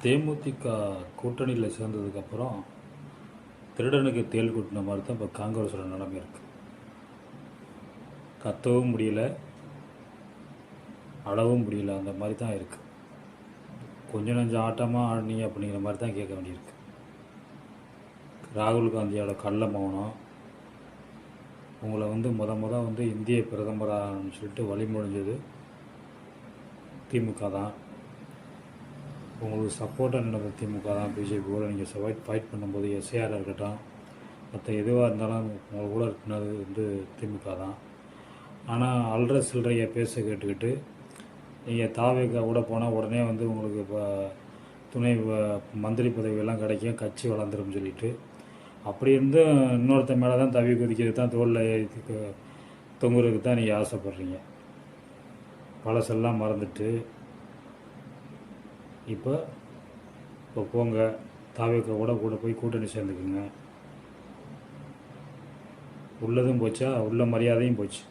தேமுதிக கூட்டணியில் சேர்ந்ததுக்கப்புறம் திருடனுக்கு தேள் கொட்டின மாதிரி தான் இப்போ காங்கிரஸோட நிலைமை இருக்குது. கத்தவும் முடியல, அழவும் முடியல, அந்த மாதிரி தான் இருக்குது. கொஞ்சம் நஞ்சம் ஆட்டமாக ஆடினீங்க அப்படிங்கிற மாதிரி தான் கேட்க வேண்டியிருக்கு. ராகுல் காந்தியோட கள்ள மௌனம் உங்களை முத இந்திய பிரதமரான்னு சொல்லிட்டு வழிமொழிஞ்சது திமுக தான். உங்களுக்கு சப்போர்ட்டாக நடந்த திமுக தான். பிஜேபி கூட நீங்கள் ஃபைட் பண்ணும்போது எஸ்ஏஆர் இருக்கட்டும், மற்ற எதுவாக இருந்தாலும் உங்கள் கூட இருக்கிறது திமுக தான். ஆனால் அல்ற சில்லறையை பேச கேட்டுக்கிட்டு நீங்கள் தாவேக்கா கூட போனால் உடனே உங்களுக்கு இப்போ துணை மந்திரி பதவியெல்லாம் கிடைக்கும், கட்சி வளர்ந்துரும் சொல்லிட்டு அப்படி இருந்து இன்னொருத்த மேலே தான் தவி குதிக்கிறது தான், தோளில் தொங்குறதுக்கு தான் நீங்கள் ஆசைப்பட்றீங்க. பழசெல்லாம் மறந்துட்டு இப்போ போங்க, தாவேக்கா கூட போய் கூட்டணி சேர்ந்துக்குங்க. உள்ளதும் போச்சா, உள்ள மரியாதையும் போச்சு.